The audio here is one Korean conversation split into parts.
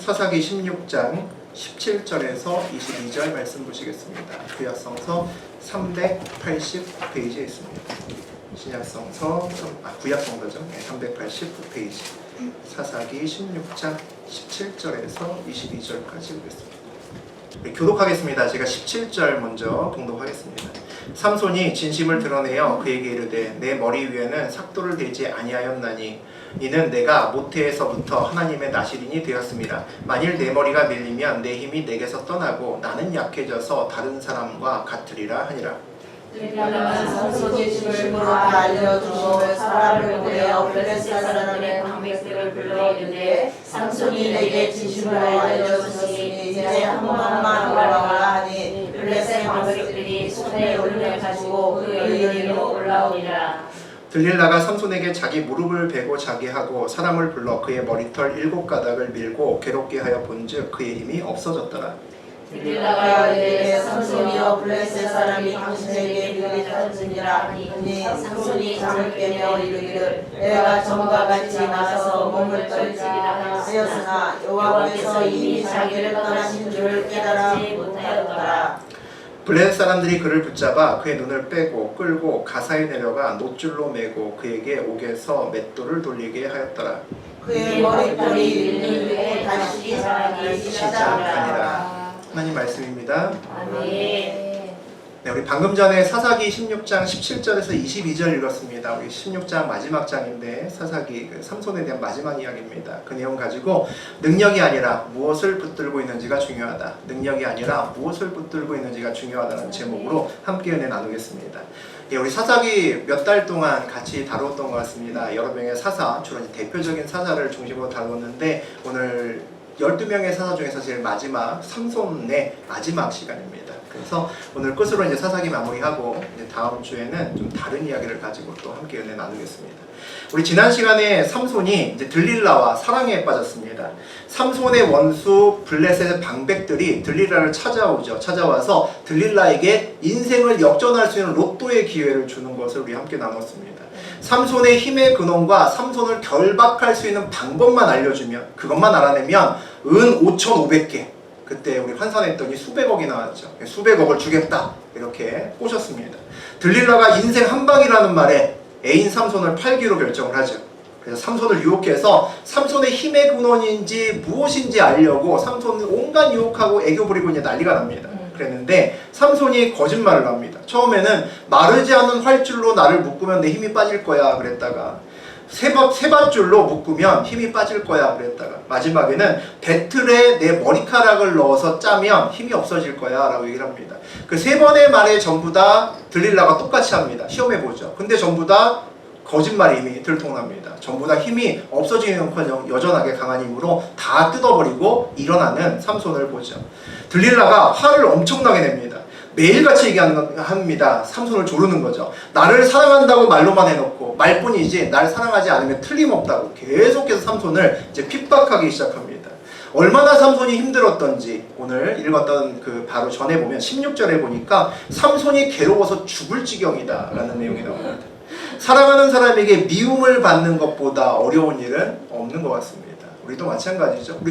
사사기 16장 17절에서 22절 말씀 보시겠습니다. 구약성서 389페이지에 있습니다. 신약성서, 구약성서죠. 389페이지. 사사기 16장 17절에서 22절까지 보겠습니다. 교독하겠습니다. 제가 17절 먼저 봉독하겠습니다. 삼손이 진심을 드러내어 그에게 이르되 내 머리 위에는 삭도를 대지 아니하였나니 이는 내가 모태에서부터 하나님의 나시린이 되었습니다. 만일 내 머리가 밀리면 내 힘이 내게서 떠나고 나는 약해져서 다른 사람과 같으리라 하니라. 삼손이 진심으로 다 알려주고 사람을 보내어 블레셋 사람의 방백들을 불러 이르되 삼손이 내게 진심으로 알려주셨으니 이제 한 번만 올라오라 하니 블레셋 방백들이 손에 올려 가지고 그 이리로 올라오니라. 들릴라가 삼손에게 자기 무릎을 베고 자게 하고 사람을 불러 그의 머리털 7가닥을 밀고 괴롭게 하여 본즉 그의 힘이 없어졌더라. 들릴라가 이르되 삼손이여 블레셋 사람이 당신에게 밀리셨느니라 하니 삼손이 잠을 깨며 이르기를 내가 전과 같이 나가서 몸을 떨치리라 하였으나 여호와께서 이미 자기를 떠나신 줄을 깨달지 못하였더라. 블레셋 사람들이 그를 붙잡아 그의 눈을 빼고 끌고 가사에 내려가 놋줄로 매고 그에게 옥에서 맷돌을 돌리게 하였더라. 그의 머리털이 밀린 후에 다시 자라기 시작하니라. 하나님 말씀입니다. 아멘. 네, 우리 방금 전에 사사기 16장 17절에서 22절 읽었습니다. 우리 16장 마지막 장인데 사사기 삼손에 대한 마지막 이야기입니다. 그 내용 가지고 능력이 아니라 무엇을 붙들고 있는지가 중요하다. 능력이 아니라 무엇을 붙들고 있는지가 중요하다는 제목으로 함께 은혜 나누겠습니다. 예, 우리 사사기 몇 달 동안 같이 다루었던 것 같습니다. 여러 명의 사사, 주로 대표적인 사사를 중심으로 다루었는데 오늘 12명의 사사 중에서 제일 마지막 삼손의 마지막 시간입니다. 그래서 오늘 끝으로 이제 사사기 마무리하고 이제 다음 주에는 좀 다른 이야기를 가지고 또 함께 은혜 나누겠습니다. 우리 지난 시간에 삼손이 이제 들릴라와 사랑에 빠졌습니다. 삼손의 원수 블레셋의 방백들이 들릴라를 찾아오죠. 찾아와서 들릴라에게 인생을 역전할 수 있는 로또의 기회를 주는 것을 우리 함께 나눴습니다. 삼손의 힘의 근원과 삼손을 결박할 수 있는 방법만 알려주면, 그것만 알아내면 은 5,500개, 그때 우리 환산했더니 수백억이 나왔죠. 수백억을 주겠다 이렇게 꼬셨습니다. 들릴라가 인생 한방이라는 말에 애인 삼손을 팔기로 결정을 하죠. 그래서 삼손을 유혹해서 삼손의 힘의 근원인지 무엇인지 알려고 삼손을 온갖 유혹하고 애교 부리고 이제 난리가 납니다. 그랬는데 삼손이 거짓말을 합니다. 처음에는 마르지 않은 활줄로 나를 묶으면 내 힘이 빠질 거야 그랬다가 세밧줄로 묶으면 힘이 빠질 거야 그랬다가 마지막에는 배틀에 내 머리카락을 넣어서 짜면 힘이 없어질 거야 라고 얘기를 합니다. 그 세 번의 말에 전부 다 들릴라가 똑같이 합니다. 시험해보죠. 근데 전부 다 거짓말이 이미 들통납니다. 전부 다 힘이 없어지는커녕 여전하게 강한 힘으로 다 뜯어버리고 일어나는 삼손을 보죠. 들릴라가 화를 엄청나게 냅니다. 매일같이 얘기합니다. 삼손을 조르는 거죠. 나를 사랑한다고 말로만 해놓고 말뿐이지 날 사랑하지 않으면 틀림없다고 계속해서 삼손을 이제 핍박하기 시작합니다. 얼마나 삼손이 힘들었던지 오늘 읽었던 그 바로 전에 보면 16절에 보니까 삼손이 괴로워서 죽을 지경이다 라는 내용이 나옵니다. 사랑하는 사람에게 미움을 받는 것보다 어려운 일은 없는 것 같습니다. 우리도 마찬가지죠.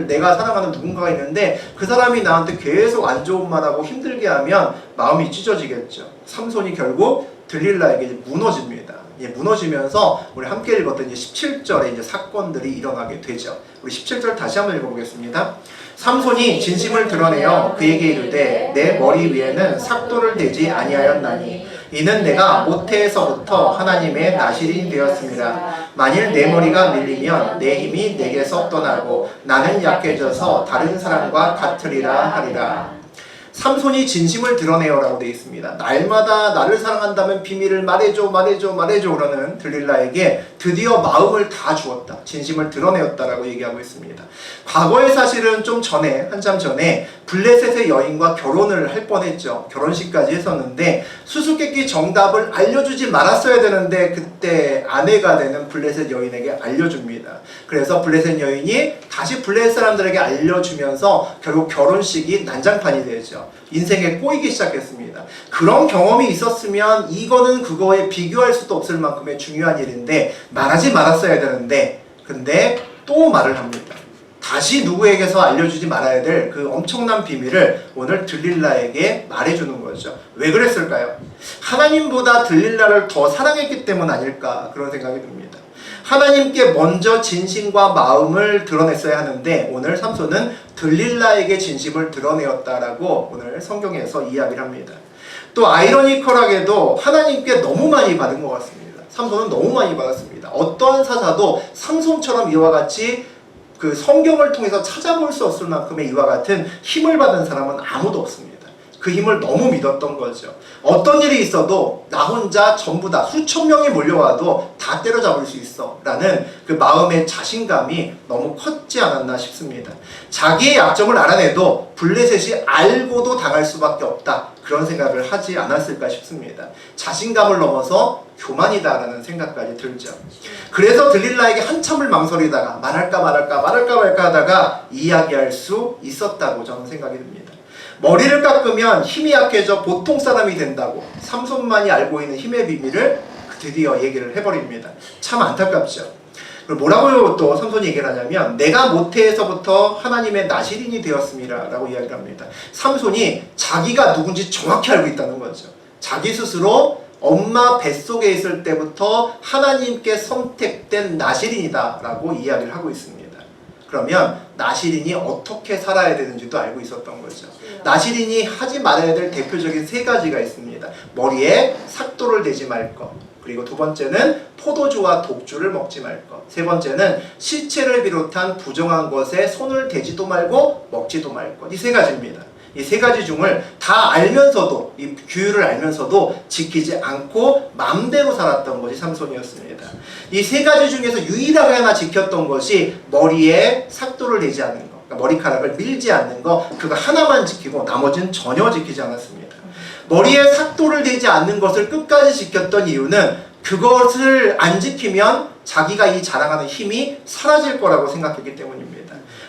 내가 사랑하는 누군가가 있는데 그 사람이 나한테 계속 안 좋은 말하고 힘들게 하면 마음이 찢어지겠죠. 삼손이 결국 들릴라에게 무너집니다. 무너지면서 우리 함께 읽었던 이제 17절에 이제 사건들이 일어나게 되죠. 우리 17절 다시 한번 읽어보겠습니다. 삼손이 진심을 드러내어 그에게 이르되 내 머리 위에는 삭도를 대지 아니하였나니 이는 내가 모태에서부터 하나님의 나시린이 되었습니다. 만일 내 머리가 밀리면 내 힘이 내게서 떠나고 나는 약해져서 다른 사람과 같으리라 하리라. 삼손이 진심을 드러내어라고 되어 있습니다. 날마다 나를 사랑한다면 비밀을 말해줘 그러는 들릴라에게 드디어 마음을 다 주었다. 진심을 드러내었다라고 얘기하고 있습니다. 과거의 사실은 좀 전에, 한참 전에 블레셋의 여인과 결혼을 할 뻔했죠. 결혼식까지 했었는데 수수께끼 정답을 알려주지 말았어야 되는데 그때 아내가 되는 블레셋 여인에게 알려줍니다. 그래서 블레셋 여인이 다시 블레셋 사람들에게 알려주면서 결국 결혼식이 난장판이 되죠. 인생에 꼬이기 시작했습니다. 그런 경험이 있었으면 이거는 그거에 비교할 수도 없을 만큼의 중요한 일인데 말하지 말았어야 되는데 근데 또 말을 합니다. 다시 누구에게서 알려주지 말아야 될 그 엄청난 비밀을 오늘 들릴라에게 말해주는 거죠. 왜 그랬을까요? 하나님보다 들릴라를 더 사랑했기 때문 아닐까 그런 생각이 듭니다. 하나님께 먼저 진심과 마음을 드러냈어야 하는데 오늘 삼손은 들릴라에게 진심을 드러내었다라고 오늘 성경에서 이야기를 합니다. 또 아이러니컬하게도 하나님께 너무 많이 받은 것 같습니다. 삼손은 너무 많이 받았습니다. 어떠한 사사도 삼손처럼 이와 같이 그 성경을 통해서 찾아볼 수 없을 만큼의 이와 같은 힘을 받은 사람은 아무도 없습니다. 그 힘을 너무 믿었던 거죠. 어떤 일이 있어도 나 혼자 전부 다 수천 명이 몰려와도 다 때려잡을 수 있어 라는 그 마음의 자신감이 너무 컸지 않았나 싶습니다. 자기의 약점을 알아내도 블레셋이 알고도 당할 수밖에 없다 그런 생각을 하지 않았을까 싶습니다. 자신감을 넘어서 교만이다라는 생각까지 들죠. 그래서 들릴라에게 한참을 망설이다가 말할까 하다가 이야기할 수 있었다고 저는 생각이 듭니다. 머리를 깎으면 힘이 약해져 보통 사람이 된다고 삼손만이 알고 있는 힘의 비밀을 드디어 얘기를 해버립니다. 참 안타깝죠. 그럼 뭐라고 또 삼손이 얘기를 하냐면 내가 모태에서부터 하나님의 나시린이 되었습니다 라고 이야기를 합니다. 삼손이 자기가 누군지 정확히 알고 있다는 거죠. 자기 스스로 엄마 뱃속에 있을 때부터 하나님께 선택된 나시린이다 라고 이야기를 하고 있습니다. 그러면 나시린이 어떻게 살아야 되는지도 알고 있었던 거죠. 나시린이 하지 말아야 될 대표적인 세 가지가 있습니다. 머리에 삭도를 대지 말 것, 그리고 두 번째는 포도주와 독주를 먹지 말 것, 세 번째는 시체를 비롯한 부정한 것에 손을 대지도 말고 먹지도 말 것. 이 세 가지입니다. 이 세 가지 중을 다 알면서도 이 규율을 알면서도 지키지 않고 맘대로 살았던 것이 삼손이었습니다. 이 세 가지 중에서 유일하게 하나 지켰던 것이 머리에 삭도를 대지 않는 것, 그러니까 머리카락을 밀지 않는 것, 그거 하나만 지키고 나머지는 전혀 지키지 않았습니다. 머리에 삭도를 대지 않는 것을 끝까지 지켰던 이유는 그것을 안 지키면 자기가 이 자랑하는 힘이 사라질 거라고 생각했기 때문입니다.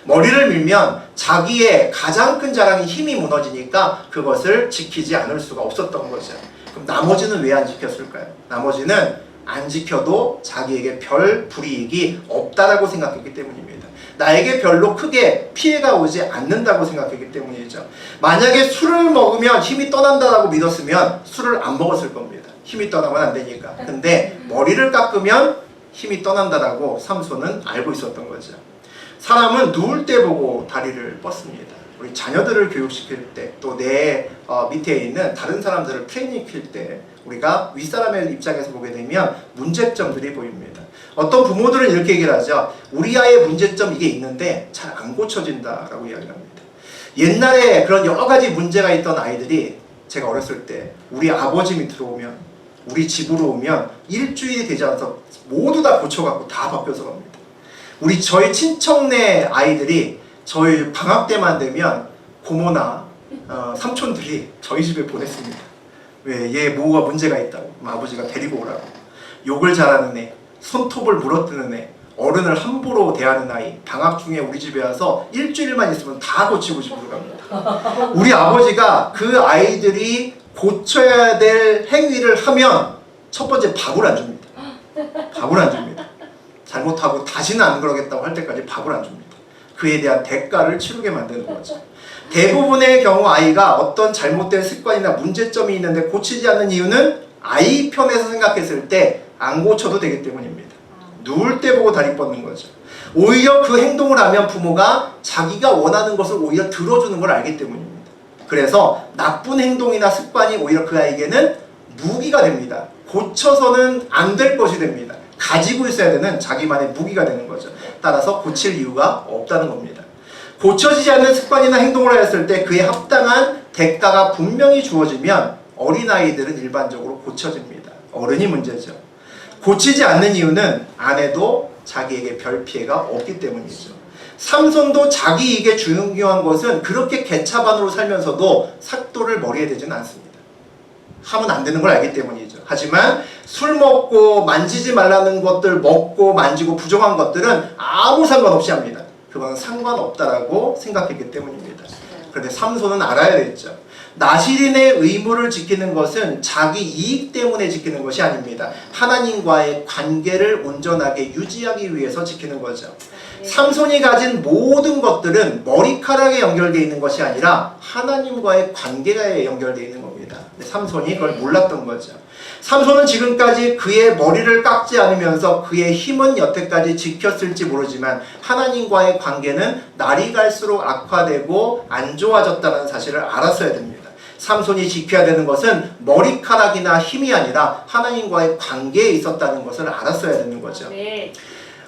머리를 밀면 자기의 가장 큰 자랑인 힘이 무너지니까 그것을 지키지 않을 수가 없었던 거죠. 그럼 나머지는 왜 안 지켰을까요? 나머지는 안 지켜도 자기에게 별 불이익이 없다라고 생각했기 때문입니다. 나에게 별로 크게 피해가 오지 않는다고 생각했기 때문이죠. 만약에 술을 먹으면 힘이 떠난다라고 믿었으면 술을 안 먹었을 겁니다. 힘이 떠나면 안 되니까. 근데 머리를 깎으면 힘이 떠난다라고 삼손은 알고 있었던 거죠. 사람은 누울 때 보고 다리를 뻗습니다. 우리 자녀들을 교육시킬 때, 또 내 밑에 있는 다른 사람들을 트레이닝 시킬 때 우리가 윗사람의 입장에서 보게 되면 문제점들이 보입니다. 어떤 부모들은 이렇게 얘기를 하죠. 우리 아이의 문제점 이게 있는데 잘 안 고쳐진다라고 이야기를 합니다. 옛날에 그런 여러 가지 문제가 있던 아이들이 제가 어렸을 때 우리 아버지 밑으로 오면, 우리 집으로 오면 일주일이 되지 않아서 모두 다 고쳐갖고 다 바뀌어서 갑니다. 저희 친척네 아이들이 저희 방학 때만 되면 고모나 삼촌들이 저희 집에 보냈습니다. 왜? 얘 뭐가 문제가 있다고. 아버지가 데리고 오라고. 욕을 잘하는 애, 손톱을 물어뜯는 애, 어른을 함부로 대하는 아이, 방학 중에 우리 집에 와서 일주일만 있으면 다 고치고 싶어 갑니다. 우리 아버지가 그 아이들이 고쳐야 될 행위를 하면 첫 번째 밥을 안 줍니다. 밥을 안 줍니다. 잘못하고 다시는 안 그러겠다고 할 때까지 밥을 안 줍니다. 그에 대한 대가를 치르게 만드는 거죠. 대부분의 경우 아이가 어떤 잘못된 습관이나 문제점이 있는데 고치지 않는 이유는 아이 편에서 생각했을 때 안 고쳐도 되기 때문입니다. 누울 때 보고 다리 뻗는 거죠. 오히려 그 행동을 하면 부모가 자기가 원하는 것을 오히려 들어주는 걸 알기 때문입니다. 그래서 나쁜 행동이나 습관이 오히려 그 아이에게는 무기가 됩니다. 고쳐서는 안 될 것이 됩니다. 가지고 있어야 되는 자기만의 무기가 되는 거죠. 따라서 고칠 이유가 없다는 겁니다. 고쳐지지 않는 습관이나 행동을 하였을 때 그에 합당한 대가가 분명히 주어지면 어린아이들은 일반적으로 고쳐집니다. 어른이 문제죠. 고치지 않는 이유는 안 해도 자기에게 별 피해가 없기 때문이죠. 삼손도 자기 이익에 중요한 것은 그렇게 개차반으로 살면서도 삭도를 머리에 대지는 않습니다. 하면 안 되는 걸 알기 때문이죠. 하지만 술 먹고 만지지 말라는 것들 먹고 만지고 부정한 것들은 아무 상관없이 합니다. 그건 상관없다라고 생각했기 때문입니다. 그런데 삼손은 알아야 됐죠. 나시린의 의무를 지키는 것은 자기 이익 때문에 지키는 것이 아닙니다. 하나님과의 관계를 온전하게 유지하기 위해서 지키는 거죠. 삼손이 가진 모든 것들은 머리카락에 연결되어 있는 것이 아니라 하나님과의 관계가 연결되어 있는 겁니다. 근데 삼손이 그걸 몰랐던 거죠. 삼손은 지금까지 그의 머리를 깎지 않으면서 그의 힘은 여태까지 지켰을지 모르지만 하나님과의 관계는 날이 갈수록 악화되고 안 좋아졌다는 사실을 알았어야 됩니다. 삼손이 지켜야 되는 것은 머리카락이나 힘이 아니라 하나님과의 관계에 있었다는 것을 알았어야 되는 거죠.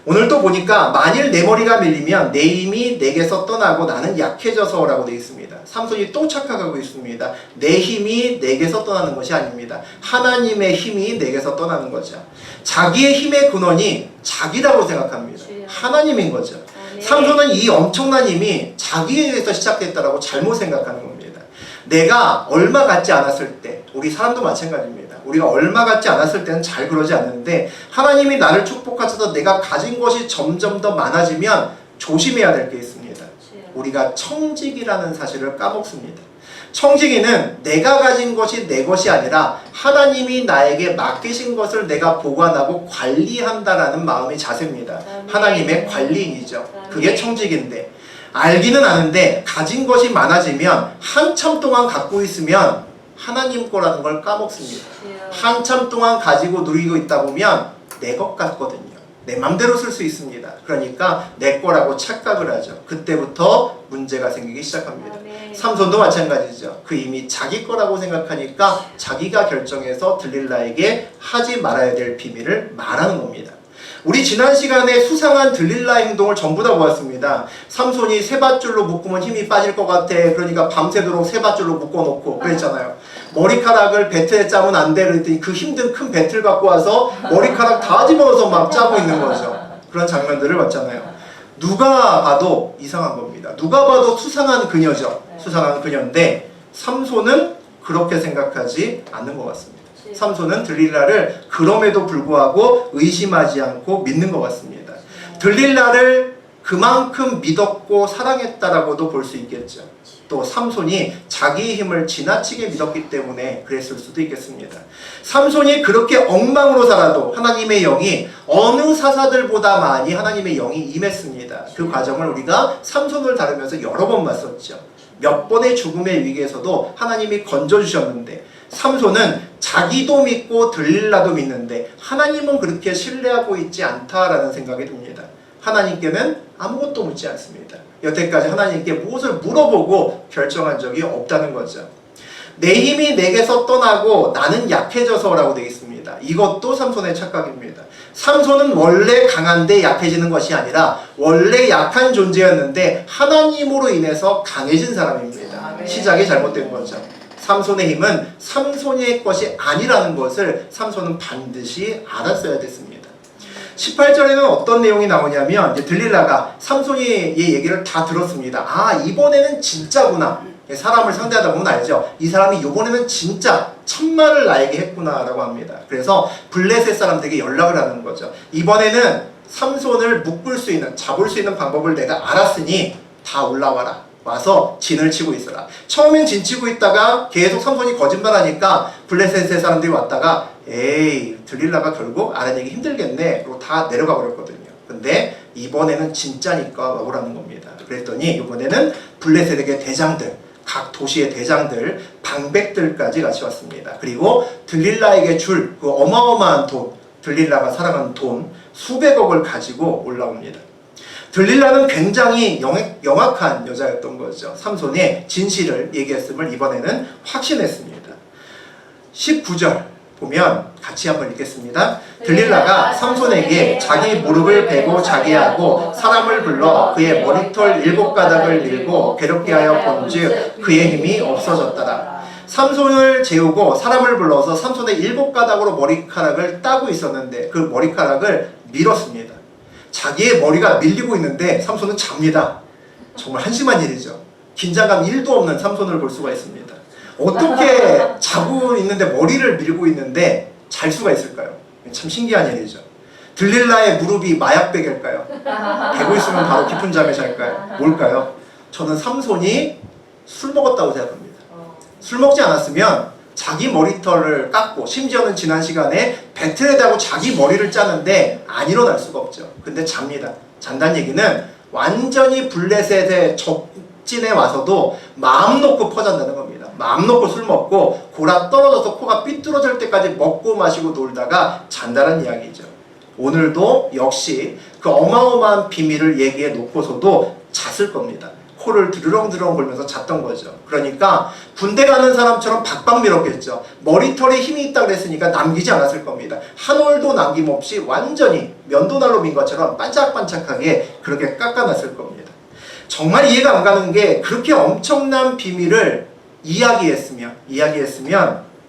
오늘 또 보니까 만일 내 머리가 밀리면 내 힘이 내게서 떠나고 나는 약해져서 라고 되어 있습니다. 삼손이 또 착각하고 있습니다. 내 힘이 내게서 떠나는 것이 아닙니다. 하나님의 힘이 내게서 떠나는 거죠. 자기의 힘의 근원이 자기라고 생각합니다. 하나님인 거죠. 삼손은 이 엄청난 힘이 자기에게서 시작됐다라고 잘못 생각하는 겁니다. 내가 얼마 갖지 않았을 때, 우리 사람도 마찬가지입니다. 우리가 얼마 갖지 않았을 때는 잘 그러지 않는데 하나님이 나를 축복하셔서 내가 가진 것이 점점 더 많아지면 조심해야 될 게 있습니다. 우리가 청지기라는 사실을 까먹습니다. 청지기는 내가 가진 것이 내 것이 아니라 하나님이 나에게 맡기신 것을 내가 보관하고 관리한다라는 마음의 자세입니다. 하나님의 관리인이죠. 그게 청지기인데 알기는 아는데 가진 것이 많아지면 한참 동안 갖고 있으면 하나님 거라는 걸 까먹습니다. 한참 동안 가지고 누리고 있다 보면 내 것 같거든요. 내 맘대로 쓸 수 있습니다. 그러니까 내 거라고 착각을 하죠. 그때부터 문제가 생기기 시작합니다. 삼손도 마찬가지죠. 그 이미 자기 거라고 생각하니까 자기가 결정해서 들릴라에게 하지 말아야 될 비밀을 말하는 겁니다. 우리 지난 시간에 수상한 들릴라의 행동을 전부 다 보았습니다. 삼손이 세밧줄로 묶으면 힘이 빠질 것 같아. 그러니까 밤새도록 세밧줄로 묶어놓고 그랬잖아요. 머리카락을 배틀에 짜면 안 돼. 그랬더니 그 힘든 큰 배틀 갖고 와서 머리카락 다 집어넣어서 막 짜고 있는 거죠. 그런 장면들을 봤잖아요. 누가 봐도 이상한 겁니다. 누가 봐도 수상한 그녀죠. 수상한 그녀인데 삼손은 그렇게 생각하지 않는 것 같습니다. 삼손은 들릴라를 그럼에도 불구하고 의심하지 않고 믿는 것 같습니다. 들릴라를 그만큼 믿었고 사랑했다라고도 볼 수 있겠죠. 또 삼손이 자기의 힘을 지나치게 믿었기 때문에 그랬을 수도 있겠습니다. 삼손이 그렇게 엉망으로 살아도 하나님의 영이 어느 사사들보다 많이 하나님의 영이 임했습니다. 그 과정을 우리가 삼손을 다루면서 여러 번 봤었죠. 몇 번의 죽음의 위기에서도 하나님이 건져주셨는데 삼손은 자기도 믿고 들릴라도 믿는데 하나님은 그렇게 신뢰하고 있지 않다라는 생각이 듭니다. 하나님께는 아무것도 묻지 않습니다. 여태까지 하나님께 무엇을 물어보고 결정한 적이 없다는 거죠. 내 힘이 내게서 떠나고 나는 약해져서 라고 되어 있습니다. 이것도 삼손의 착각입니다. 삼손은 원래 강한데 약해지는 것이 아니라 원래 약한 존재였는데 하나님으로 인해서 강해진 사람입니다. 시작이 잘못된 거죠. 삼손의 힘은 삼손의 것이 아니라는 것을 삼손은 반드시 알았어야 됐습니다. 18절에는 어떤 내용이 나오냐면 이제 들릴라가 삼손이의 얘기를 다 들었습니다. 아, 이번에는 진짜구나. 사람을 상대하다 보면 알죠. 이 사람이 이번에는 진짜 참말을 나에게 했구나 라고 합니다. 그래서 블레셋 사람들에게 연락을 하는 거죠. 이번에는 삼손을 묶을 수 있는, 잡을 수 있는 방법을 내가 알았으니 다 올라와라. 와서 진을 치고 있어라. 처음엔 진 치고 있다가 계속 삼손이 거짓말하니까 블레셋의 사람들이 왔다가 에이, 들릴라가 결국 알아내기 힘들겠네. 그리고 다 내려가 버렸거든요. 근데 이번에는 진짜니까 와보라는 겁니다. 그랬더니 이번에는 블레셋에게 대장들, 각 도시의 대장들, 방백들까지 같이 왔습니다. 그리고 들릴라에게 줄 그 어마어마한 돈, 들릴라가 사랑하는 돈 수백억을 가지고 올라옵니다. 들릴라는 굉장히 영악한 여자였던 거죠. 삼손의 진실을 얘기했음을 이번에는 확신했습니다. 19절 보면 같이 한번 읽겠습니다. 들릴라가 삼손에게 자기 무릎을 베고 자게 하고 사람을 불러 그의 머리털 7가닥을 밀고 괴롭게 하여 본즉 그의 힘이 없어졌더라. 삼손을 재우고 사람을 불러서 삼손의 7가닥으로 머리카락을 따고 있었는데 그 머리카락을 밀었습니다. 자기의 머리가 밀리고 있는데 삼손은 잡니다. 정말 한심한 일이죠. 긴장감 1도 없는 삼손을 볼 수가 있습니다. 어떻게 자고 있는데 머리를 밀고 있는데 잘 수가 있을까요? 참 신기한 일이죠. 들릴라의 무릎이 마약베개일까요? 베고 있으면 바로 깊은 잠에 잘까요? 뭘까요? 저는 삼손이 술 먹었다고 생각합니다. 술 먹지 않았으면 자기 머리털을 깎고 심지어는 지난 시간에 배틀에 대고 자기 머리를 짜는데 안 일어날 수가 없죠. 근데 잡니다. 잔다는 얘기는 완전히 블레셋의 적진에 와서도 마음 놓고 퍼잔다는 겁니다. 마음 놓고 술 먹고 골아 떨어져서 코가 삐뚤어질 때까지 먹고 마시고 놀다가 잔다는 이야기죠. 오늘도 역시 그 어마어마한 비밀을 얘기해 놓고서도 잤을 겁니다. 코를 드르렁드르렁 걸면서 잤던 거죠. 그러니까 군대 가는 사람처럼 박박 밀었겠죠. 머리털에 힘이 있다 그랬으니까 남기지 않았을 겁니다. 한 올도 남김없이 완전히 면도날로 민 것처럼 반짝반짝하게 그렇게 깎아놨을 겁니다. 정말 이해가 안 가는 게 그렇게 엄청난 비밀을 이야기했으면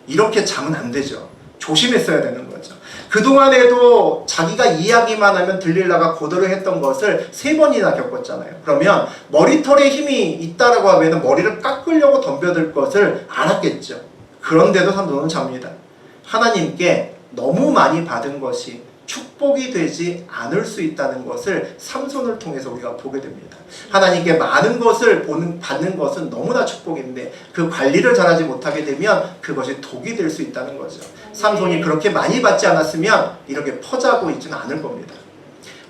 이렇게 자면 안 되죠. 조심했어야 되는 거죠. 그동안에도 자기가 이야기만 하면 들릴라가 고도를 했던 것을 3번이나 겪었잖아요. 그러면 머리털에 힘이 있다라고 하면 머리를 깎으려고 덤벼들 것을 알았겠죠. 그런데도 삼손은 잡니다. 하나님께 너무 많이 받은 것이 축복이 되지 않을 수 있다는 것을 삼손을 통해서 우리가 보게 됩니다. 하나님께 많은 것을 받는 것은 너무나 축복인데 그 관리를 잘하지 못하게 되면 그것이 독이 될 수 있다는 거죠. 삼손이 그렇게 많이 받지 않았으면 이렇게 퍼자고 있지는 않을 겁니다.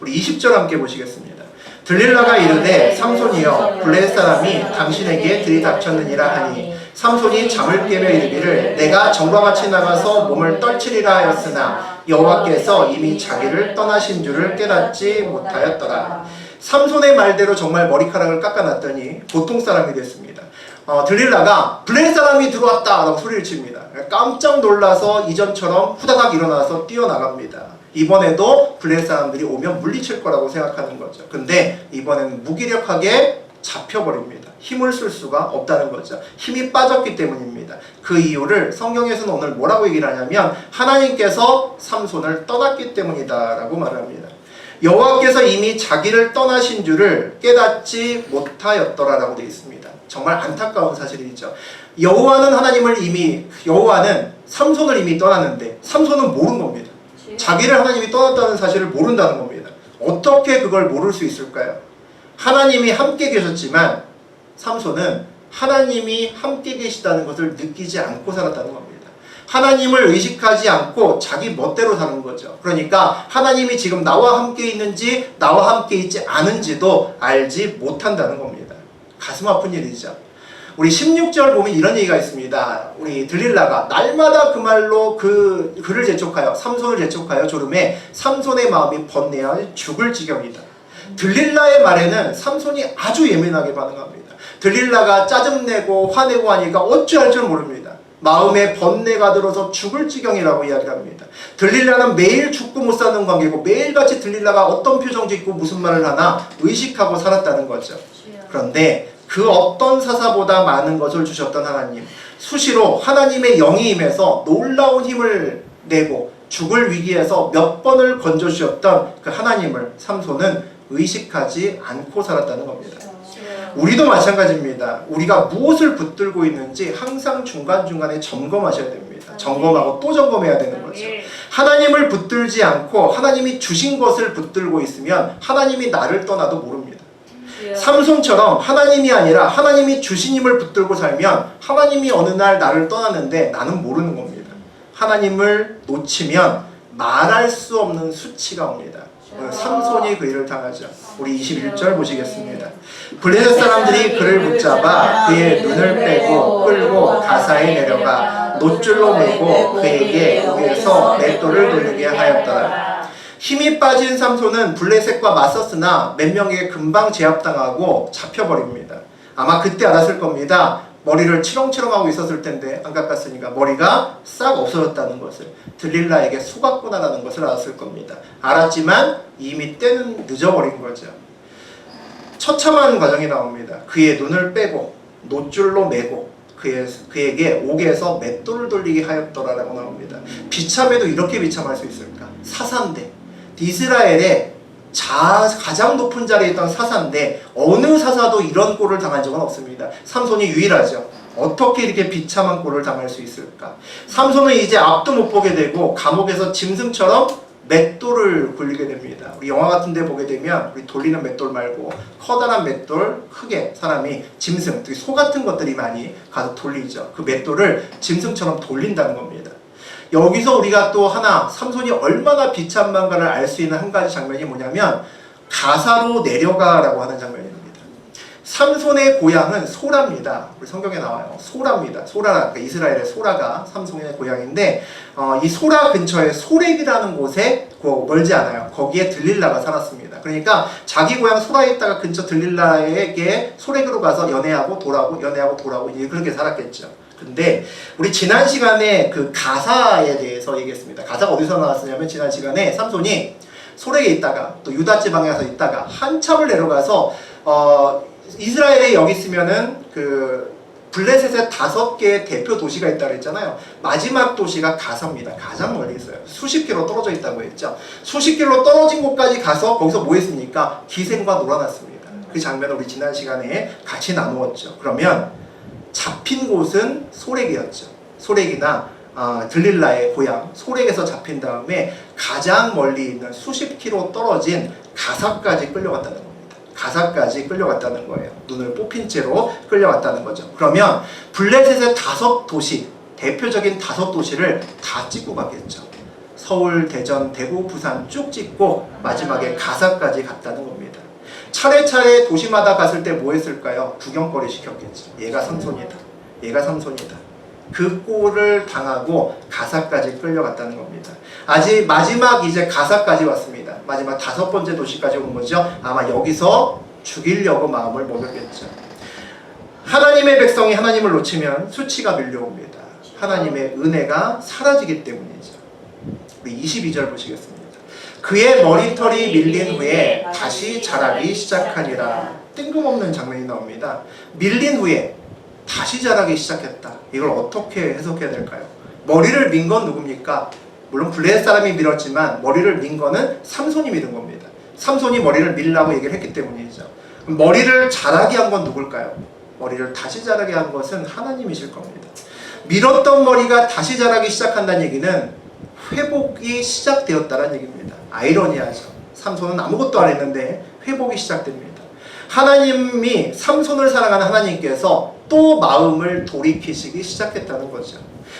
우리 20절 함께 보시겠습니다. 들릴라가 이르되 삼손이여 블레셋 사람이 당신에게 들이닥쳤느니라 하니 삼손이 잠을 깨며 이르기를 내가 전과 같이 나가서 몸을 떨치리라 하였으나 여호와께서 이미 자기를 떠나신 줄을 깨닫지 못하였더라. 삼손의 말대로 정말 머리카락을 깎아놨더니 보통 사람이 됐습니다. 들릴라가 블레셋 사람이 들어왔다 라고 소리를 칩니다. 깜짝 놀라서 이전처럼 후다닥 일어나서 뛰어나갑니다. 이번에도 블레셋 사람들이 오면 물리칠 거라고 생각하는 거죠. 근데 이번에는 무기력하게 잡혀버립니다. 힘을 쓸 수가 없다는 거죠. 힘이 빠졌기 때문입니다. 그 이유를 성경에서는 오늘 뭐라고 얘기를 하냐면 하나님께서 삼손을 떠났기 때문이다 라고 말합니다. 여호와께서 이미 자기를 떠나신 줄을 깨닫지 못하였더라 라고 되어 있습니다. 정말 안타까운 사실이죠. 여호와는 삼손을 이미 떠났는데 삼손은 모르는 겁니다. 자기를 하나님이 떠났다는 사실을 모른다는 겁니다. 어떻게 그걸 모를 수 있을까요? 하나님이 함께 계셨지만 삼손은 하나님이 함께 계시다는 것을 느끼지 않고 살았다는 겁니다. 하나님을 의식하지 않고 자기 멋대로 사는 거죠. 그러니까 하나님이 지금 나와 함께 있는지 나와 함께 있지 않은지도 알지 못한다는 겁니다. 가슴 아픈 일이죠. 우리 16절 보면 이런 얘기가 있습니다. 우리 들릴라가 날마다 그 말로 그를 재촉하여 삼손을 재촉하여 조름에 삼손의 마음이 번뇌하여 죽을 지경이다. 들릴라의 말에는 삼손이 아주 예민하게 반응합니다. 들릴라가 짜증내고 화내고 하니까 어찌할 줄 모릅니다. 마음에 번뇌가 들어서 죽을 지경이라고 이야기를 합니다. 들릴라는 매일 죽고 못 사는 관계고 매일같이 들릴라가 어떤 표정 짓고 무슨 말을 하나 의식하고 살았다는 거죠. 그런데 그 어떤 사사보다 많은 것을 주셨던 하나님, 수시로 하나님의 영이 임해서 놀라운 힘을 내고 죽을 위기에서 몇 번을 건져주셨던 그 하나님을 삼손은 의식하지 않고 살았다는 겁니다. 우리도 마찬가지입니다. 우리가 무엇을 붙들고 있는지 항상 중간중간에 점검하셔야 됩니다. 점검하고 또 점검해야 되는 거죠. 하나님을 붙들지 않고 하나님이 주신 것을 붙들고 있으면 하나님이 나를 떠나도 모릅니다. 삼손처럼 하나님이 아니라 하나님이 주신 힘을 붙들고 살면 하나님이 어느 날 나를 떠났는데 나는 모르는 겁니다. 하나님을 놓치면 말할 수 없는 수치가 옵니다. 삼손이 그 일을 당하죠. 우리 21절 보시겠습니다. 블레셋 사람들이 그를 붙잡아 그의 눈을 빼고 끌고 가사에 내려가 놋줄로 매고 그에게 목에서 맷돌을 돌리게 하였더라. 힘이 빠진 삼손은 블레셋과 맞섰으나 몇 명에게 금방 제압당하고 잡혀버립니다. 아마 그때 알았을 겁니다. 머리를 치렁치렁하고 있었을 텐데 안 깎았으니까 머리가 싹 없어졌다는 것을, 들릴라에게 속았구나라는 것을 알았을 겁니다. 알았지만 이미 때는 늦어버린 거죠. 처참한 과정이 나옵니다. 그의 눈을 빼고 놋줄로 매고 그에게 옥에서 맷돌을 돌리게 하였더라라고 나옵니다. 비참해도 이렇게 비참할 수 있을까? 사사인데, 이스라엘의 가장 높은 자리에 있던 사사인데 어느 사사도 이런 꼴을 당한 적은 없습니다. 삼손이 유일하죠. 어떻게 이렇게 비참한 꼴을 당할 수 있을까? 삼손은 이제 앞도 못 보게 되고 감옥에서 짐승처럼 맷돌을 굴리게 됩니다. 우리 영화 같은 데 보게 되면 우리 돌리는 맷돌 말고 커다란 맷돌, 크게 사람이 짐승, 특히 소 같은 것들이 많이 가서 돌리죠. 그 맷돌을 짐승처럼 돌린다는 겁니다. 여기서 우리가 또 하나 삼손이 얼마나 비참한가를 알 수 있는 한 가지 장면이 뭐냐면 가사로 내려가라고 하는 장면입니다. 삼손의 고향은 소라입니다. 우리 성경에 나와요. 소라입니다. 소라, 그러니까 이스라엘의 소라가 삼손의 고향인데 이 소라 근처에 소렉이라는 곳에 멀지 않아요. 거기에 들릴라가 살았습니다. 그러니까 자기 고향 소라에 있다가 근처 들릴라에게 소렉으로 가서 연애하고 돌아오고 연애하고 돌아오고 이제 그렇게 살았겠죠. 근데 우리 지난 시간에 그 가사에 대해서 얘기했습니다. 가사가 어디서 나왔었냐면 지난 시간에 삼손이 소렉에 있다가 또 유다 지방에 가서 있다가 한참을 내려가서 이스라엘에 여기 있으면은 그 블레셋의 5개의 대표 도시가 있다고 했잖아요. 마지막 도시가 가사입니다. 가장 멀리 있어요. 수십 킬로 떨어져 있다고 했죠. 수십 킬로 떨어진 곳까지 가서 거기서 뭐 했습니까? 기생과 놀아났습니다. 그 장면을 우리 지난 시간에 같이 나누었죠. 그러면 잡힌 곳은 소렉이었죠. 소렉이나 들릴라의 고향 소렉에서 잡힌 다음에 가장 멀리 있는 수십 킬로 떨어진 가사까지 끌려갔다는 겁니다. 가사까지 끌려갔다는 거예요. 눈을 뽑힌 채로 끌려갔다는 거죠. 그러면 블레셋의 5도시, 대표적인 5도시를 다 찍고 가겠죠. 서울, 대전, 대구, 부산 쭉 찍고 마지막에 가사까지 갔다는 겁니다. 차례차례 도시마다 갔을 때 뭐 했을까요? 구경거리 시켰겠죠. 얘가 삼손이다. 얘가 삼손이다. 그 꼴을 당하고 가사까지 끌려갔다는 겁니다. 아직 마지막 이제 가사까지 왔습니다. 마지막 5번째 도시까지 온 거죠. 아마 여기서 죽이려고 마음을 먹였겠죠. 하나님의 백성이 하나님을 놓치면 수치가 밀려옵니다. 하나님의 은혜가 사라지기 때문이죠. 우리 22절 보시겠습니다. 그의 머리털이 밀린 후에 다시 자라기 시작하니라. 뜬금없는 장면이 나옵니다. 밀린 후에 다시 자라기 시작했다. 이걸 어떻게 해석해야 될까요? 머리를 민 건 누굽니까? 물론 블레셋 사람이 밀었지만 머리를 민 거는 삼손이 밀은 겁니다. 삼손이 머리를 밀라고 얘기를 했기 때문이죠. 머리를 자라게 한 건 누굴까요? 머리를 다시 자라게 한 것은 하나님이실 겁니다. 밀었던 머리가 다시 자라기 시작한다는 얘기는 회복이 시작되었다는 얘기입니다. 아이러니하죠. 삼손은 아무것도 안 했는데 회복이 시작됩니다. 하나님이 삼손을 사랑하는 하나님께서 또 마음을 돌이키시기 시작했다는 거죠.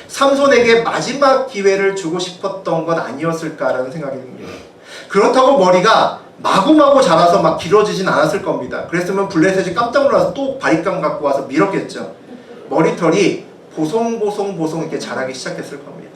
삼손에게 마지막 기회를 주고 싶었던 건 아니었을까라는 생각이 듭니다. 그렇다고 머리가 마구마구 자라서 막 길어지진 않았을 겁니다. 그랬으면 블레셋이 깜짝 놀라서 또 바리깡 갖고 와서 밀었겠죠. 머리털이 보송보송 이렇게 자라기 시작했을 겁니다.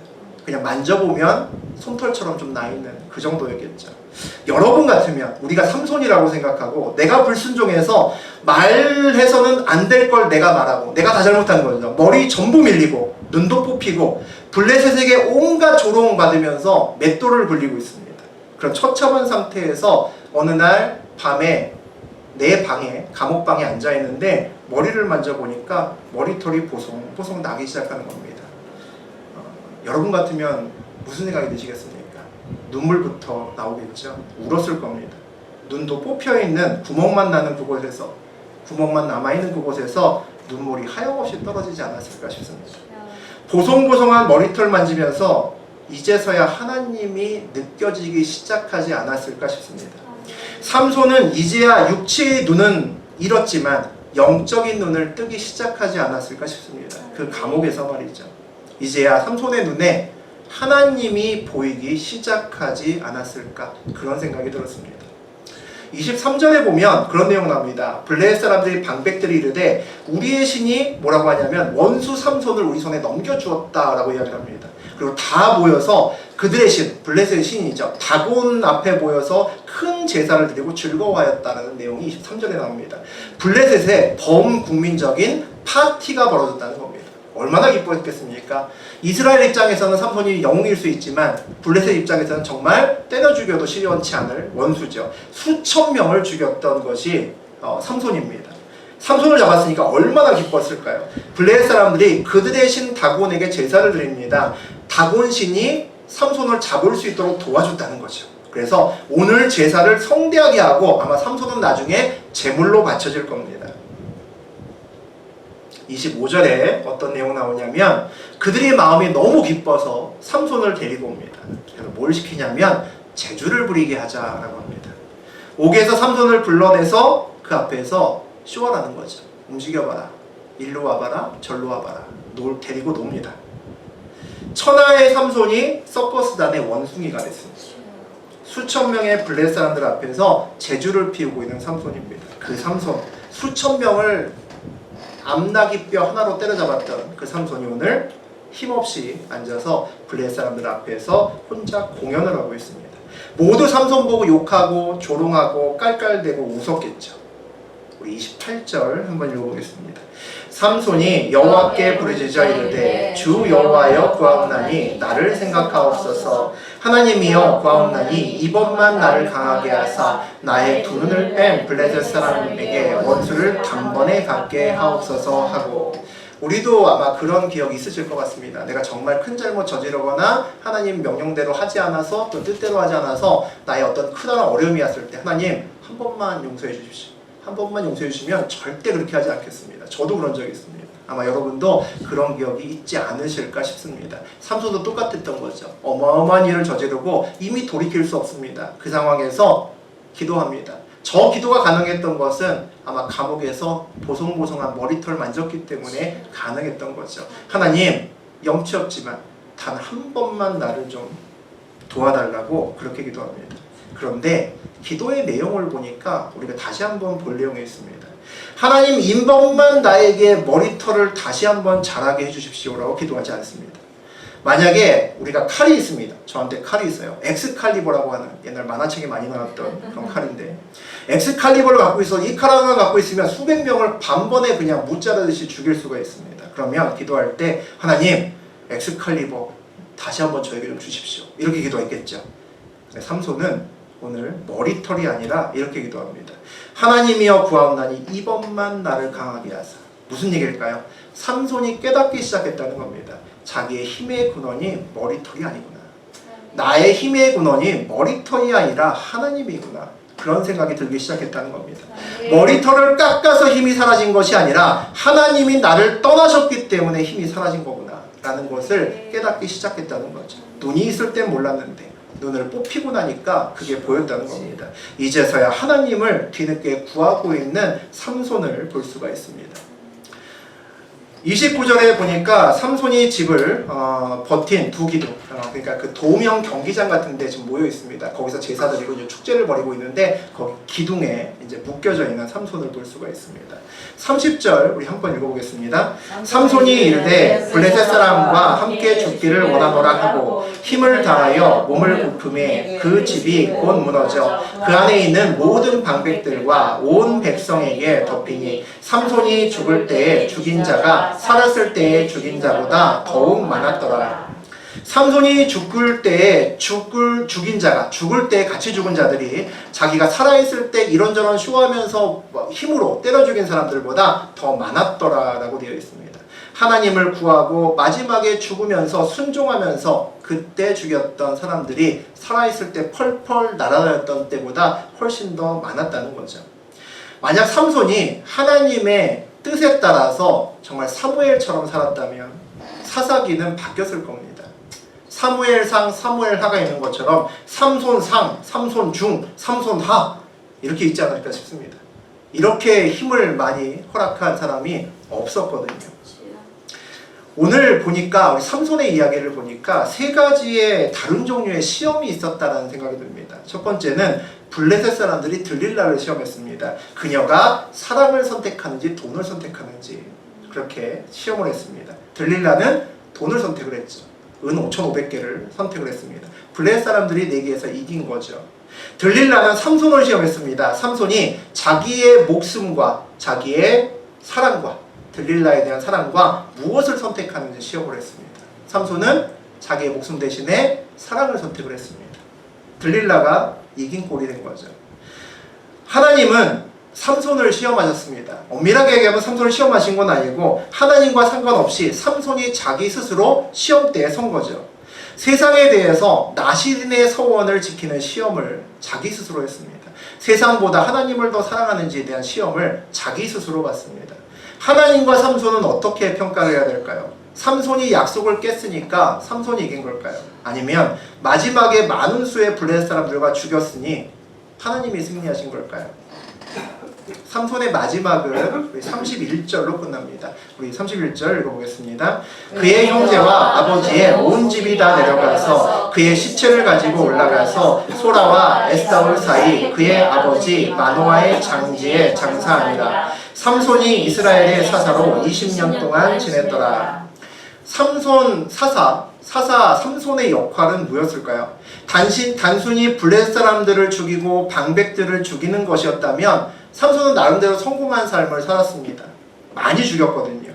그냥 만져보면 솜털처럼 좀 나있는 그 정도였겠죠. 여러분 같으면 우리가 삼손이라고 생각하고 내가 불순종해서 말해서는 안 될 걸 내가 말하고 내가 다 잘못한 거죠. 머리 전부 밀리고 눈도 뽑히고 블레셋에게 온갖 조롱 받으면서 맷돌을 굴리고 있습니다. 그런 처참한 상태에서 어느 날 밤에 내 방에 감옥방에 앉아있는데 머리를 만져보니까 머리털이 보송보송 나기 시작하는 겁니다. 여러분 같으면 무슨 생각이 드시겠습니까? 눈물부터 나오겠죠. 울었을 겁니다. 눈도 뽑혀있는 구멍만 나는 그곳에서 구멍만 남아있는 그곳에서 눈물이 하염없이 떨어지지 않았을까 싶습니다. 보송보송한 머리털 만지면서 이제서야 하나님이 느껴지기 시작하지 않았을까 싶습니다. 삼손은 이제야 육체의 눈은 잃었지만 영적인 눈을 뜨기 시작하지 않았을까 싶습니다. 그 감옥에서 말이죠. 이제야 삼손의 눈에 하나님이 보이기 시작하지 않았을까 그런 생각이 들었습니다. 23절에 보면 그런 내용 나옵니다. 블레셋 사람들이 방백들이 이르되 우리의 신이 뭐라고 하냐면 원수 삼손을 우리 손에 넘겨주었다라고 이야기를 합니다. 그리고 다 모여서 그들의 신, 블레셋의 신이죠. 다곤 앞에 모여서 큰 제사를 드리고 즐거워하였다는 내용이 23절에 나옵니다. 블레셋의 범국민적인 파티가 벌어졌다는 겁니다. 얼마나 기뻐했겠습니까? 이스라엘 입장에서는 삼손이 영웅일 수 있지만 블레셋 입장에서는 정말 때려 죽여도 시원치 않을 원수죠. 수천 명을 죽였던 것이 삼손입니다. 삼손을 잡았으니까 얼마나 기뻤을까요? 블레셋 사람들이 그들의 신 다곤에게 제사를 드립니다. 다곤 신이 삼손을 잡을 수 있도록 도와줬다는 거죠. 그래서 오늘 제사를 성대하게 하고 아마 삼손은 나중에 제물로 바쳐질 겁니다. 25절에 어떤 내용 나오냐면 그들의 마음이 너무 기뻐서 삼손을 데리고 옵니다. 그래서 뭘 시키냐면 재주를 부리게 하자라고 합니다. 옥에서 삼손을 불러내서 그 앞에서 쇼하라는 거죠. 움직여봐라. 일로 와봐라. 절로 와봐라. 데리고 놉니다. 천하의 삼손이 서커스단의 원숭이가 됐습니다. 수천 명의 블레셋 사람들 앞에서 재주를 피우고 있는 삼손입니다. 그 삼손, 수천 명을 암나귀뼈 하나로 때려잡았던 그 삼손이 오늘 힘없이 앉아서 블레셋 사람들 앞에서 혼자 공연을 하고 있습니다. 모두 삼손 보고 욕하고 조롱하고 깔깔대고 웃었겠죠. 우리 28절 한번 읽어보겠습니다. 삼손이 여호와께 부르짖어 이르되 주 여호와여 구하옵나니 나를 생각하옵소서. 하나님이여 구하옵나니 이번만 나를 강하게 하사 나의 두 눈을 뺀 블레셋 사람에게 원수를 단번에 갖게 하옵소서 하고. 우리도 아마 그런 기억이 있으실 것 같습니다. 내가 정말 큰 잘못 저지르거나 하나님 명령대로 하지 않아서 또 뜻대로 하지 않아서 나의 어떤 크다란 어려움이 왔을 때 하나님 한 번만 용서해 주십시오. 한 번만 용서해 주시면 절대 그렇게 하지 않겠습니다. 저도 그런 적이 있습니다. 아마 여러분도 그런 기억이 있지 않으실까 싶습니다. 삼손도 똑같았던 거죠. 어마어마한 일을 저지르고 이미 돌이킬 수 없습니다. 그 상황에서 기도합니다. 저 기도가 가능했던 것은 아마 감옥에서 보송보송한 머리털 만졌기 때문에 가능했던 거죠. 하나님, 영치 없지만 단 한 번만 나를 좀 도와달라고 그렇게 기도합니다. 그런데 기도의 내용을 보니까 우리가 다시 한번 볼 내용이 있습니다. 하나님, 이번만 나에게 머리털을 다시 한번 자라게 해주십시오라고 기도하지 않습니다. 만약에 우리가 칼이 있습니다. 저한테 칼이 있어요. 엑스칼리버라고 하는 옛날 만화책에 많이 나왔던 그런 칼인데, 엑스칼리버를 갖고 있어 이 칼 하나 갖고 있으면 수백 명을 단번에 그냥 무자르듯이 죽일 수가 있습니다. 그러면 기도할 때 하나님, 엑스칼리버 다시 한번 저에게 좀 주십시오. 이렇게 기도했겠죠. 삼손은 오늘 머리털이 아니라 이렇게 기도합니다. 하나님이여 구하옵나니 이번만 나를 강하게 하사. 무슨 얘기일까요? 삼손이 깨닫기 시작했다는 겁니다. 자기의 힘의 근원이 머리털이 아니구나. 나의 힘의 근원이 머리털이 아니라 하나님이구나. 그런 생각이 들기 시작했다는 겁니다. 머리털을 깎아서 힘이 사라진 것이 아니라 하나님이 나를 떠나셨기 때문에 힘이 사라진 거구나 라는 것을 깨닫기 시작했다는 거죠. 눈이 있을 땐 몰랐는데 눈을 뽑히고 나니까 그게 보였다는 겁니다. 이제서야 하나님을 뒤늦게 구하고 있는 삼손을 볼 수가 있습니다. 29절에 보니까 삼손이 집을 버틴 두 기둥, 그러니까 그 도명 경기장 같은 데 지금 모여 있습니다. 거기서 제사드리고 이제 축제를 벌이고 있는데 거기 기둥에 이제 묶여져 있는 삼손을 볼 수가 있습니다. 30절 우리 한번 읽어보겠습니다. 삼손이 이르되 블레셋 사람과 함께 죽기를 원하노라 하고 힘을 다하여 몸을 굽음에 그 집이 곧 무너져 그 안에 있는 모든 방백들과 온 백성에게 덮이니 삼손이 죽을 때에 죽인 자가 살았을 때에 죽인 자보다 더욱 많았더라. 삼손이 죽을 때에 죽인 자가, 죽을 때 같이 죽은 자들이 자기가 살아있을 때 이런저런 쇼하면서 힘으로 때려 죽인 사람들보다 더 많았더라라고 되어 있습니다. 하나님을 구하고 마지막에 죽으면서 순종하면서 그때 죽였던 사람들이 살아있을 때 펄펄 날아다녔던 때보다 훨씬 더 많았다는 거죠. 만약 삼손이 하나님의 뜻에 따라서 정말 사무엘처럼 살았다면 사사기는 바뀌었을 겁니다. 사무엘상, 사무엘하가 있는 것처럼 삼손상, 삼손중, 삼손하 이렇게 있지 않을까 싶습니다. 이렇게 힘을 많이 허락한 사람이 없었거든요. 오늘 보니까 우리 삼손의 이야기를 보니까 세 가지의 다른 종류의 시험이 있었다는 생각이 듭니다. 첫 번째는 블레셋 사람들이 들릴라를 시험했습니다. 그녀가 사랑을 선택하는지 돈을 선택하는지 그렇게 시험을 했습니다. 들릴라는 돈을 선택을 했죠. 은 5,500개를 선택을 했습니다. 블레셋 사람들이 내기에서 이긴 거죠. 들릴라는 삼손을 시험했습니다. 삼손이 자기의 목숨과 자기의 사랑과 들릴라에 대한 사랑과 무엇을 선택하는지 시험을 했습니다. 삼손은 자기의 목숨 대신에 사랑을 선택을 했습니다. 들릴라가 이긴 꼴이 된 거죠. 하나님은 삼손을 시험하셨습니다. 엄밀하게 얘기하면 삼손을 시험하신 건 아니고 하나님과 상관없이 삼손이 자기 스스로 시험대에 선 거죠. 세상에 대해서 나시린의 서원을 지키는 시험을 자기 스스로 했습니다. 세상보다 하나님을 더 사랑하는지에 대한 시험을 자기 스스로 받습니다. 하나님과 삼손은 어떻게 평가를 해야 될까요? 삼손이 약속을 깼으니까 삼손이 이긴 걸까요? 아니면 마지막에 많은 수의 블레셋 사람들과 죽였으니 하나님이 승리하신 걸까요? 삼손의 마지막은 우리 31절로 끝납니다. 우리 31절 읽어보겠습니다. 그의 형제와 아버지의 온 집이 다 내려가서 그의 시체를 가지고 올라가서 소라와 에스다올 사이 그의 아버지 마노아의 장지에 장사하니라. 삼손이 이스라엘의 사사로 20년 동안 지냈더라. 삼손 사사 삼손의 역할은 무엇일까요? 단순히 블레셋 사람들을 죽이고 방백들을 죽이는 것이었다면 삼손은 나름대로 성공한 삶을 살았습니다. 많이 죽였거든요.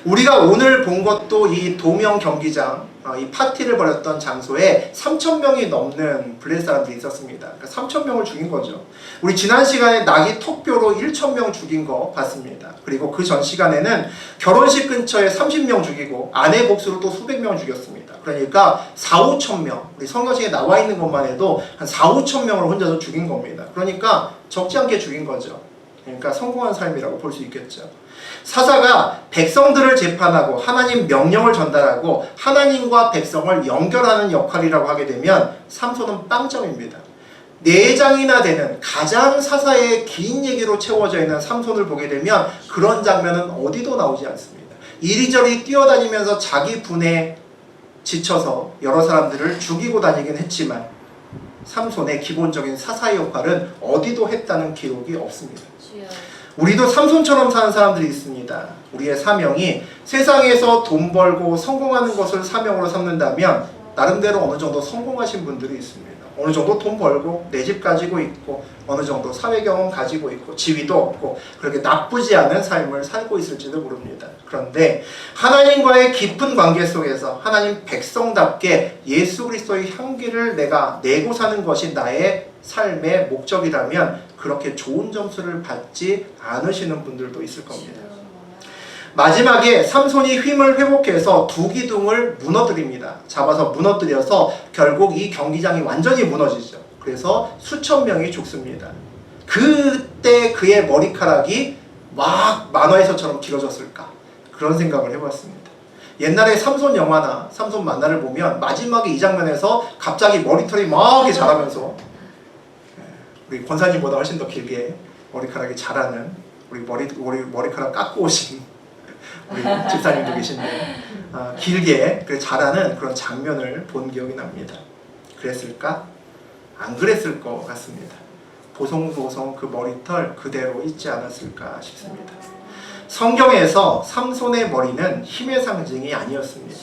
우리가 오늘 본 것도 이 도명 경기장, 이 파티를 벌였던 장소에 3,000명이 넘는 블레셋 사람들이 있었습니다. 그러니까 3,000명을 죽인 거죠. 우리 지난 시간에 나귀 턱뼈로 1,000명 죽인 거 봤습니다. 그리고 그 전 시간에는 결혼식 근처에 30명 죽이고 아내 복수로 또 수백 명 죽였습니다. 그러니까 4,5,000명, 우리 성경책에 나와 있는 것만 해도 한 4,5,000명을 혼자서 죽인 겁니다. 그러니까 적지 않게 죽인 거죠. 그러니까 성공한 삶이라고 볼 수 있겠죠. 사사가 백성들을 재판하고 하나님 명령을 전달하고 하나님과 백성을 연결하는 역할이라고 하게 되면 삼손은 빵점입니다. 4장이나 되는 가장 사사의 긴 얘기로 채워져 있는 삼손을 보게 되면 그런 장면은 어디도 나오지 않습니다. 이리저리 뛰어다니면서 자기 분에 지쳐서 여러 사람들을 죽이고 다니긴 했지만 삼손의 기본적인 사사의 역할은 어디도 했다는 기록이 없습니다. 우리도 삼손처럼 사는 사람들이 있습니다. 우리의 사명이 세상에서 돈 벌고 성공하는 것을 사명으로 삼는다면 나름대로 어느 정도 성공하신 분들이 있습니다. 어느 정도 돈 벌고 내 집 가지고 있고 어느 정도 사회 경험 가지고 있고 지위도 없고 그렇게 나쁘지 않은 삶을 살고 있을지도 모릅니다. 그런데 하나님과의 깊은 관계 속에서 하나님 백성답게 예수 그리스도의 향기를 내가 내고 사는 것이 나의 삶의 목적이라면 그렇게 좋은 점수를 받지 않으시는 분들도 있을 겁니다. 마지막에 삼손이 힘을 회복해서 두 기둥을 무너뜨립니다. 잡아서 무너뜨려서 결국 이 경기장이 완전히 무너지죠. 그래서 수천 명이 죽습니다. 그때 그의 머리카락이 막 만화에서처럼 길어졌을까? 그런 생각을 해봤습니다. 옛날에 삼손 영화나 삼손 만화를 보면 마지막에 이 장면에서 갑자기 머리털이 막 이렇게 자라면서 우리 권사님보다 훨씬 더 길게 머리카락이 자라는 우리 머리카락 깎고 오신 우리 집사님도 계신데 길게 자라는 그런 장면을 본 기억이 납니다. 그랬을까? 안 그랬을 것 같습니다. 보송보송 그 머리털 그대로 있지 않았을까 싶습니다. 성경에서 삼손의 머리는 힘의 상징이 아니었습니다.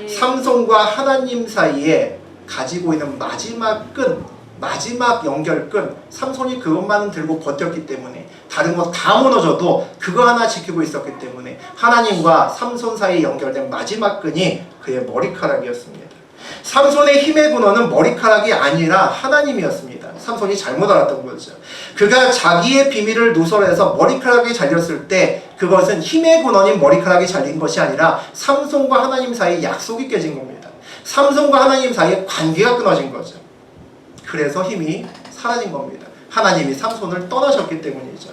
삼손과 하나님 사이에 가지고 있는 마지막 끈, 마지막 연결끈, 삼손이 그것만은 들고 버텼기 때문에 다른 거 다 무너져도 그거 하나 지키고 있었기 때문에 하나님과 삼손 사이에 연결된 마지막 끈이 그의 머리카락이었습니다. 삼손의 힘의 근원은 머리카락이 아니라 하나님이었습니다. 삼손이 잘못 알았던 거죠. 그가 자기의 비밀을 누설해서 머리카락이 잘렸을 때 그것은 힘의 근원인 머리카락이 잘린 것이 아니라 삼손과 하나님 사이에 약속이 깨진 겁니다. 삼손과 하나님 사이에 관계가 끊어진 거죠. 그래서 힘이 사라진 겁니다. 하나님이 삼손을 떠나셨기 때문이죠.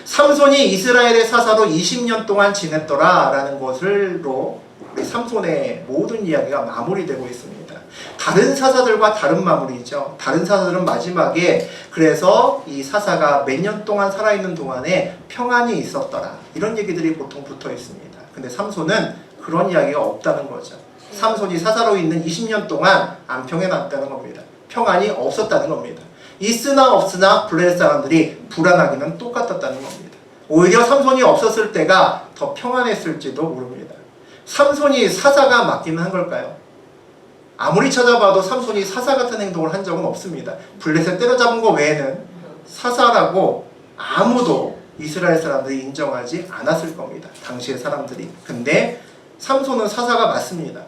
삼손이 이스라엘의 사사로 20년 동안 지냈더라 라는 것으로 우리 삼손의 모든 이야기가 마무리되고 있습니다. 다른 사사들과 다른 마무리죠. 다른 사사들은 마지막에 그래서 이 사사가 몇 년 동안 살아있는 동안에 평안이 있었더라 이런 얘기들이 보통 붙어 있습니다. 근데 삼손은 그런 이야기가 없다는 거죠. 삼손이 사사로 있는 20년 동안 안 평해났다는 겁니다. 평안이 없었다는 겁니다. 있으나 없으나 블레셋 사람들이 불안하기는 똑같았다는 겁니다. 오히려 삼손이 없었을 때가 더 평안했을지도 모릅니다. 삼손이 사사가 맞기는 한 걸까요? 아무리 찾아봐도 삼손이 사사 같은 행동을 한 적은 없습니다. 블레셋 때려잡은 거 외에는 사사라고 아무도 이스라엘 사람들이 인정하지 않았을 겁니다. 당시의 사람들이. 근데 삼손은 사사가 맞습니다.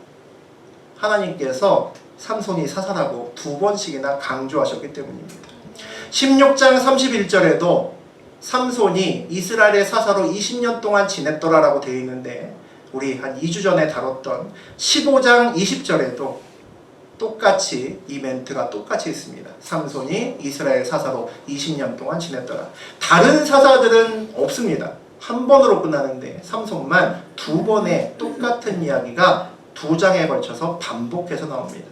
하나님께서 삼손이 사사라고 2번씩이나 강조하셨기 때문입니다. 16장 31절에도 삼손이 이스라엘의 사사로 20년 동안 지냈더라라고 되어 있는데 우리 한 2주 전에 다뤘던 15장 20절에도 똑같이 이 멘트가 똑같이 있습니다. 삼손이 이스라엘 사사로 20년 동안 지냈더라. 다른 사사들은 없습니다. 한 번으로 끝나는데 삼손만 두 번의 똑같은 이야기가 두 장에 걸쳐서 반복해서 나옵니다.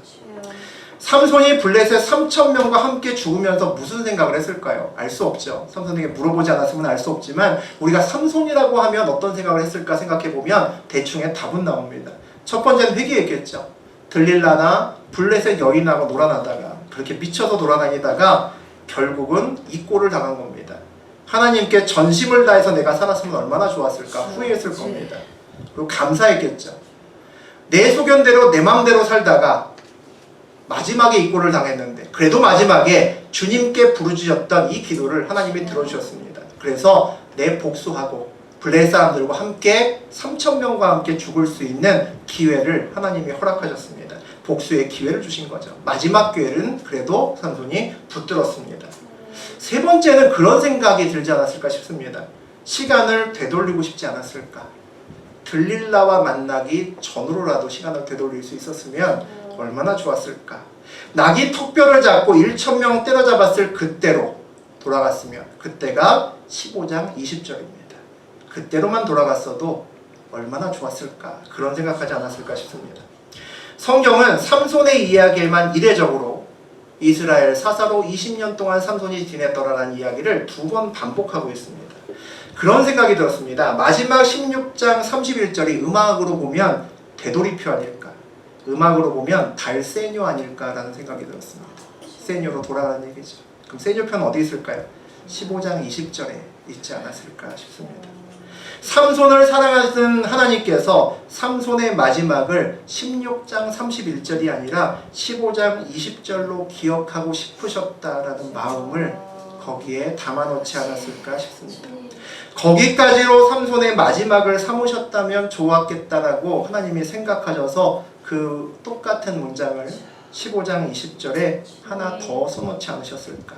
삼손이 블레셋 3,000명과 함께 죽으면서 무슨 생각을 했을까요? 알 수 없죠. 삼손에게 물어보지 않았으면 알 수 없지만 우리가 삼손이라고 하면 어떤 생각을 했을까 생각해보면 대충의 답은 나옵니다. 첫 번째는 회개했겠죠. 들릴라나 블레셋 여인하고 놀아나다가 그렇게 미쳐서 돌아다니다가 결국은 이 꼴을 당한 겁니다. 하나님께 전심을 다해서 내가 살았으면 얼마나 좋았을까 후회했을 겁니다. 그리고 감사했겠죠. 내 소견대로 내 마음대로 살다가 마지막에 이 꼴을 당했는데 그래도 마지막에 주님께 부르짖었던 이 기도를 하나님이 들어주셨습니다. 그래서 내 복수하고 블레셋 사람들과 함께 3,000명과 함께 죽을 수 있는 기회를 하나님이 허락하셨습니다. 복수의 기회를 주신 거죠. 마지막 기회는 그래도 삼손이 붙들었습니다. 세 번째는 그런 생각이 들지 않았을까 싶습니다. 시간을 되돌리고 싶지 않았을까. 들릴라와 만나기 전으로라도 시간을 되돌릴 수 있었으면 얼마나 좋았을까. 낙이 턱뼈를 잡고 1,000명 때려잡았을 그때로 돌아갔으면 그때가 15장 20절입니다. 그때로만 돌아갔어도 얼마나 좋았을까. 그런 생각하지 않았을까 싶습니다. 성경은 삼손의 이야기에만 이례적으로 이스라엘 사사로 20년 동안 삼손이 지냈더라라는 이야기를 두 번 반복하고 있습니다. 그런 생각이 들었습니다. 마지막 16장 31절이 음악으로 보면 되돌이표 아닐까, 음악으로 보면 달세뇨 아닐까라는 생각이 들었습니다. 세뇨로 돌아가는 얘기죠. 그럼 세뇨표는 어디 있을까요? 15장 20절에 있지 않았을까 싶습니다. 삼손을 사랑하는 하나님께서 삼손의 마지막을 16장 31절이 아니라 15장 20절로 기억하고 싶으셨다라는 마음을 거기에 담아놓지 않았을까 싶습니다. 거기까지로 삼손의 마지막을 삼으셨다면 좋았겠다라고 하나님이 생각하셔서 그 똑같은 문장을 15장 20절에 하나 더 써놓지 않으셨을까.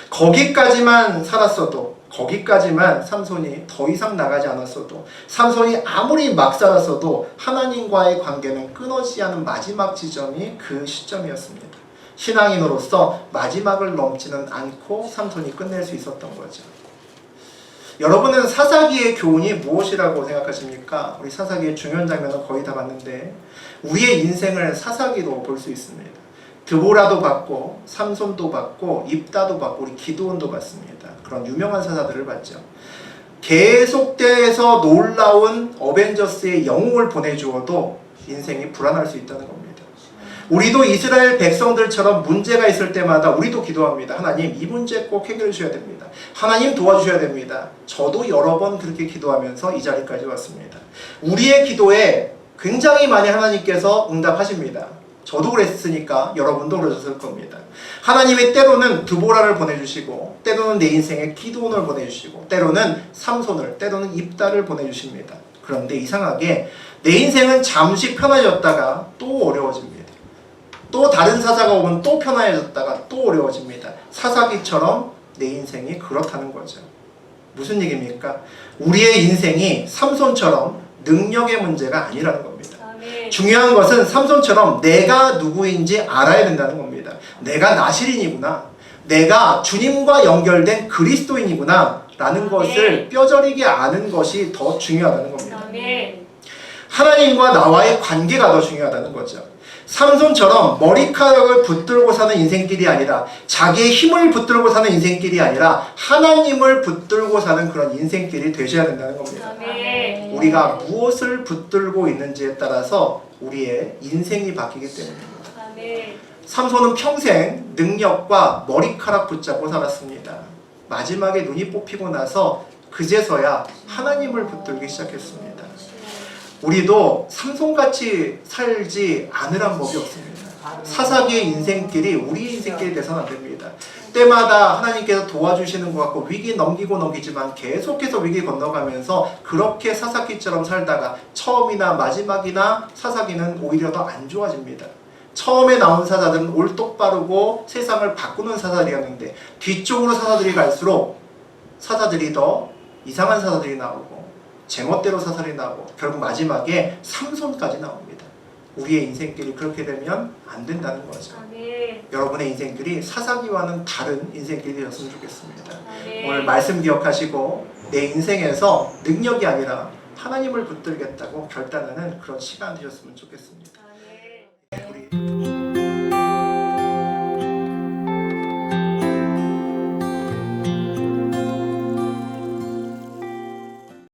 거기까지만 살았어도, 거기까지만 삼손이 더 이상 나가지 않았어도, 삼손이 아무리 막 살았어도 하나님과의 관계는 끊어지지 않은 마지막 지점이 그 시점이었습니다. 신앙인으로서 마지막을 넘지는 않고 삼손이 끝낼 수 있었던 거죠. 여러분은 사사기의 교훈이 무엇이라고 생각하십니까? 우리 사사기의 중요한 장면은 거의 다 봤는데 우리의 인생을 사사기로 볼 수 있습니다. 드보라도 봤고 삼손도 봤고 입다도 봤고 우리 기드온도 봤습니다. 그런 유명한 사사들을 봤죠. 계속돼서 놀라운 어벤져스의 영웅을 보내주어도 인생이 불안할 수 있다는 겁니다. 우리도 이스라엘 백성들처럼 문제가 있을 때마다 우리도 기도합니다. 하나님, 이 문제 꼭 해결해 주셔야 됩니다. 하나님 도와주셔야 됩니다. 저도 여러 번 그렇게 기도하면서 이 자리까지 왔습니다. 우리의 기도에 굉장히 많이 하나님께서 응답하십니다. 저도 그랬으니까 여러분도 그러셨을 겁니다. 하나님이 때로는 드보라를 보내주시고 때로는 내 인생에 기드온을 보내주시고 때로는 삼손을, 때로는 입다를 보내주십니다. 그런데 이상하게 내 인생은 잠시 편해졌다가 또 어려워집니다. 또 다른 사사가 오면 또 편해졌다가 또 어려워집니다. 사사기처럼 내 인생이 그렇다는 거죠. 무슨 얘기입니까? 우리의 인생이 삼손처럼 능력의 문제가 아니라는 겁니다. 중요한 것은 삼손처럼 내가 누구인지 알아야 된다는 겁니다. 내가 나실인이구나, 내가 주님과 연결된 그리스도인이구나 라는 것을 뼈저리게 아는 것이 더 중요하다는 겁니다. 하나님과 나와의 관계가 더 중요하다는 거죠. 삼손처럼 머리카락을 붙들고 사는 인생길이 아니라, 자기의 힘을 붙들고 사는 인생길이 아니라 하나님을 붙들고 사는 그런 인생길이 되셔야 된다는 겁니다. 우리가 무엇을 붙들고 있는지에 따라서 우리의 인생이 바뀌기 때문입니다. 삼손은 평생 능력과 머리카락 붙잡고 살았습니다. 마지막에 눈이 뽑히고 나서 그제서야 하나님을 붙들기 시작했습니다. 우리도 삼손같이 살지 않으란 법이 없습니다. 사사기의 인생길이 우리 인생길이 돼서는 안 됩니다. 때마다 하나님께서 도와주시는 것 같고 위기 넘기고 넘기지만 계속해서 위기 건너가면서 그렇게 사사기처럼 살다가 처음이나 마지막이나 사사기는 오히려 더 안 좋아집니다. 처음에 나온 사사들은 올 똑바르고 세상을 바꾸는 사사들이었는데 뒤쪽으로 사사들이 갈수록 사사들이 더 이상한 사사들이 나오고 제멋대로 사살이 나고 결국 마지막에 삼손까지 나옵니다. 우리의 인생길이 그렇게 되면 안 된다는 거죠. 아멘. 여러분의 인생길이 사사기와는 다른 인생길이 되었으면 좋겠습니다. 아멘. 오늘 말씀 기억하시고 내 인생에서 능력이 아니라 하나님을 붙들겠다고 결단하는 그런 시간 되셨으면 좋겠습니다.